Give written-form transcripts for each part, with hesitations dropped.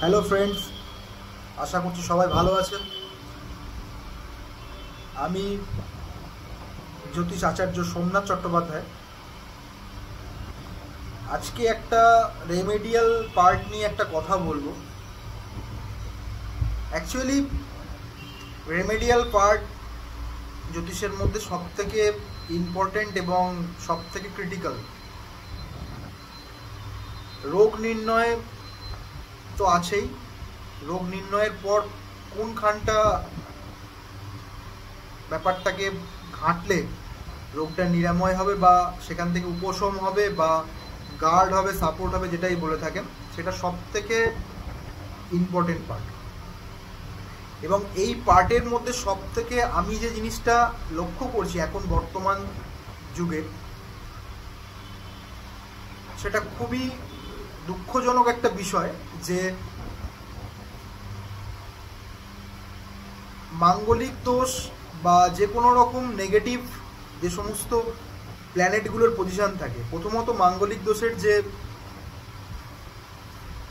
Hello friends, আশা করছি সবাই ভালো আছেন। আমি জ্যোতিষ আচার্য সোমনাথ চট্টোপাধ্যায়। আজকে একটা রেমেডিয়াল পার্ট নিয়ে একটা কথা বলবো। অ্যাকচুয়ালি রেমেডিয়াল পার্ট জ্যোতিষের মধ্যে সবথেকে ইম্পর্ট্যান্ট এবং সবথেকে ক্রিটিক্যাল। রোগ নির্ণয় তো আছেই, রোগ নির্ণয়ের পর কোনখানটা ব্যাপারটাকে ঘাঁটলে রোগটা নিরাময় হবে বা সেখান থেকে উপশম হবে বা গার্ড হবে, সাপোর্ট হবে, যেটাই বলে থাকেন, সেটা সব থেকে ইম্পর্টেন্ট পার্ট। এবং এই পার্টের মধ্যে সব থেকে আমি যে জিনিসটা লক্ষ্য করছি এখন বর্তমান যুগে, সেটা খুবই দুঃখজনক একটা বিষয় যে মাঙ্গলিক দোষ বা যে কোনো রকম নেগেটিভ যে সমস্ত প্ল্যানেটগুলোর পজিশন থাকে, প্রথমত মাঙ্গলিক দোষের যে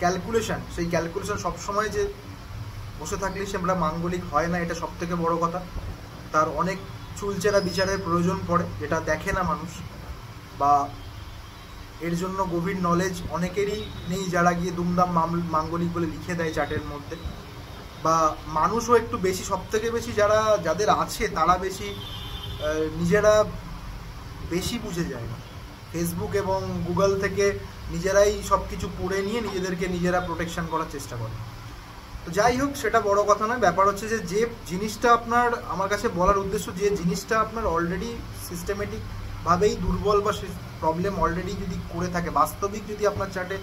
ক্যালকুলেশন, সেই ক্যালকুলেশন সবসময় যে বসে থাকলেই সেটা মাঙ্গলিক হয় না, এটা সব থেকে বড় কথা। তার অনেক চুলচেরা বিচারের প্রয়োজন পড়ে, যেটা দেখে না মানুষ, বা এর জন্য গভীর নলেজ অনেকেরই নেই, যারা গিয়ে দুমদাম মাঙ্গলিক বলে লিখে দেয় চার্টের মধ্যে। বা মানুষও একটু বেশি, সব থেকে বেশি যাদের আছে তারা বেশি নিজেরা বেশি বুঝে যায় না। ফেসবুক এবং গুগল থেকে নিজেরাই সব কিছু পড়ে নিয়ে নিজেদেরকে নিজেরা প্রোটেকশন করার চেষ্টা করে। তো যাই হোক, সেটা বড় কথা নয়। ব্যাপার হচ্ছে যে জিনিসটা আপনার, আমার কাছে বলার উদ্দেশ্য, যে জিনিসটা আপনার অলরেডি সিস্টেমেটিকভাবেই দুর্বল বা প্রবলেম অলরেডি যদি করে থাকে, বাস্তবিক যদি আপনার চার্টে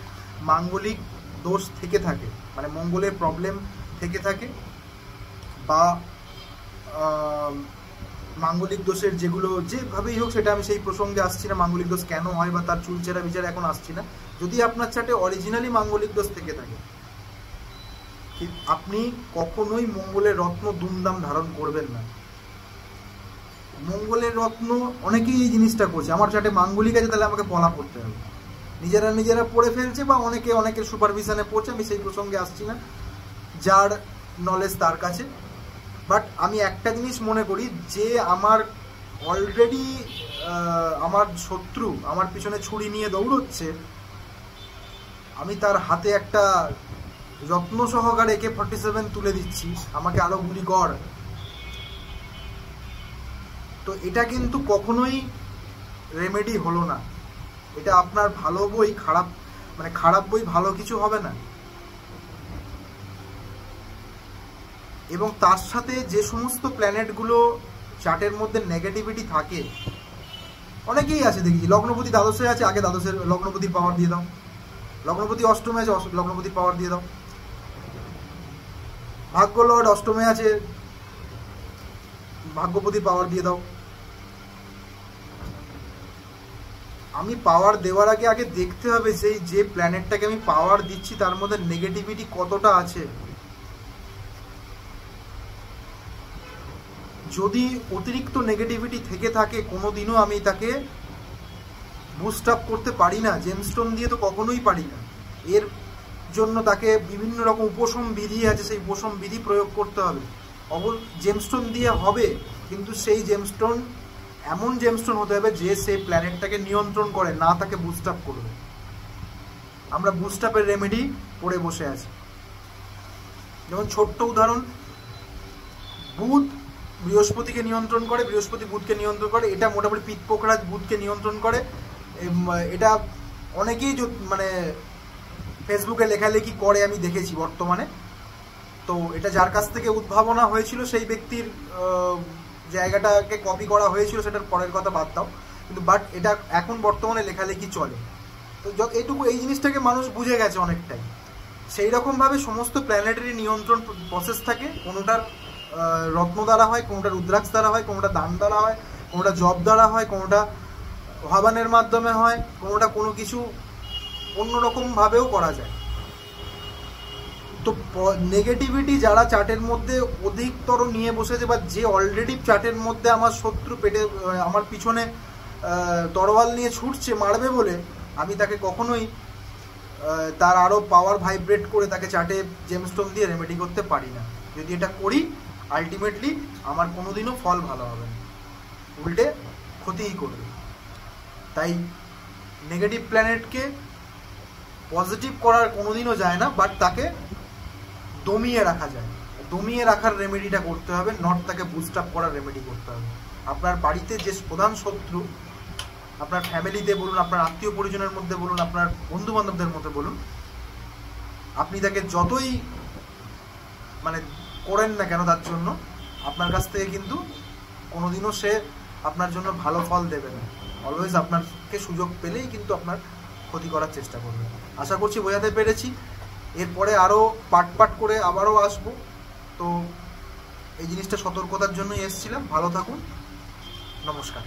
মাঙ্গলিক দোষ থেকে থাকে, মানে মঙ্গলের প্রবলেম থেকে থাকে, বা মাঙ্গলিক দোষের যেগুলো যেভাবেই হোক, সেটা আমি সেই প্রসঙ্গে আসছি না, মাঙ্গলিক দোষ কেন হয় বা তার চুলচেরা বিচার এখন আসছি না। যদি আপনার চার্টে অরিজিনালি মাঙ্গলিক দোষ থেকে থাকে, আপনি কখনোই মঙ্গলের রত্ন দুমদাম ধারণ করবেন না। মঙ্গলের রত্ন অনেকেই এই জিনিসটা করছে, আমার চার্টে মাঙ্গলিক আছে তাহলে আমাকে পলা পড়তে হবে, নিজেরা পড়ে ফেলছে, বা অনেকের সুপারভিশনে পড়ছে, আমি সেই প্রসঙ্গে আসছি না, যার নলেজ তার কাছে। বাট আমি একটা জিনিস মনে করি, যে আমার অলরেডি আমার শত্রু আমার পিছনে ছুরি নিয়ে দৌড়চ্ছে, আমি তার হাতে একটা যত্ন সহকারে AK-47 তুলে দিচ্ছি, আমাকে আরো গুলি কর। তো এটা কিন্তু কখনোই রেমেডি হলো না। এটা আপনার ভালো বই খারাপ, মানে খারাপ বই ভালো কিছু হবে না। এবং তার সাথে যে সমস্ত প্ল্যানেটগুলো চার্টের মধ্যে নেগেটিভিটি থাকে, অনেকেই আছে দেখেছি, লগ্নপতি দ্বাদশে আছে, আগে দ্বাদশের লগ্নপতির পাওয়ার দিয়ে দাও, লগ্নপতি অষ্টমে আছে, লগ্নপতির পাওয়ার দিয়ে দাও, ভাগ্য লর্ড অষ্টমে আছে, ভাগ্যপতির পাওয়ার দিয়ে দাও। আমি পাওয়ার দেওয়ার আগে দেখতে হবে যে প্ল্যানেটটাকে আমি পাওয়ার দিচ্ছি তার মধ্যে নেগেটিভিটি কতটা আছে। যদি অতিরিক্ত নেগেটিভিটি থেকে থাকে, কোনোদিনও আমি তাকে বুস্ট আপ করতে পারি না, জেমস্টোন দিয়ে তো কখনোই পারি না। এর জন্য তাকে বিভিন্ন রকম উপশম বিধি আছে, সেই উপশম বিধি প্রয়োগ করতে হবে। জেমস্টোন দিয়ে হবে, কিন্তু সেই জেমস্টোন এমন জেমস্টোন হতে হবে যে সেই প্ল্যানেটটাকে নিয়ন্ত্রণ করে, না তাকে বুস্ট আপ করবে। আমরা বুস্ট আপের রেমেডি পড়ে বসে আছি। যেমন ছোট্ট উদাহরণ, বুধ বৃহস্পতিকে নিয়ন্ত্রণ করে, বৃহস্পতি বুধকে নিয়ন্ত্রণ করে, এটা মোটামুটি পিতপোকরাজ বুধকে নিয়ন্ত্রণ করে। এটা অনেকেই মানে ফেসবুকে লেখালেখি করে, আমি দেখেছি বর্তমানে। তো এটা যার কাছ থেকে উদ্ভাবনা হয়েছিল, সেই ব্যক্তির জায়গাটাকে কপি করা হয়েছিল, সেটার পরের কথা বাদ দাও, কিন্তু বাট এটা এখন বর্তমানে লেখালেখি চলে। তো এইটুকু, এই জিনিসটাকে মানুষ বুঝে গেছে অনেকটাই। সেই রকমভাবে সমস্ত প্ল্যানেটারি নিয়ন্ত্রণ প্রসেস থাকে, কোনোটার রত্ন দ্বারা হয়, কোনোটা রুদ্রাক্ষ দ্বারা হয়, কোনোটা দান দ্বারা হয়, কোনোটা জব দ্বারা হয়, কোনোটা হবানের মাধ্যমে হয়, কোনোটা কোনো কিছু অন্যরকমভাবেও করা যায়। তো নেগেটিভিটি যারা চার্টের মধ্যে অধিকতর নিয়ে বসেছে, বা যে অলরেডি চার্টের মধ্যে আমার শত্রু পেটে আমার পিছনে তরোয়াল নিয়ে ছুটছে মারবে বলে, আমি তাকে কখনোই তার আরও পাওয়ার ভাইব্রেট করে তাকে চার্টে জেমস্টোন দিয়ে রেমেডি করতে পারি না। যদি এটা করি আলটিমেটলি আমার কোনোদিনও ফল ভালো হবে না, উল্টে ক্ষতিই করবে। তাই নেগেটিভ প্ল্যানেটকে পজিটিভ করার কোনোদিনও যায় না, বাট তাকে দমিয়ে রাখা যায়। দমিয়ে রাখার রেমেডিটা করতে হবে, নট তাকে বুস্ট আপ করার রেমেডি করতে হবে। আপনার বাড়িতে যে প্রধান শত্রু, আপনার ফ্যামিলিতে বলুন, আপনার আত্মীয় পরিজনের মধ্যে বলুন, আপনার বন্ধু বান্ধবদের মধ্যে বলুন, আপনি তাকে যতই মানে করেন না কেন তার জন্য, আপনার কাছ থেকে কিন্তু কোনোদিনও সে আপনার জন্য ভালো ফল দেবে না। অলওয়েজ আপনাকে সুযোগ পেলেই কিন্তু আপনার ক্ষতি করার চেষ্টা করবে। আশা করছি বোঝাতে পেরেছি। এরপরে আরও পাট করে আবারও আসবো। তো এই জিনিসটা সতর্কতার জন্যই এসেছিলাম। ভালো থাকুন, নমস্কার।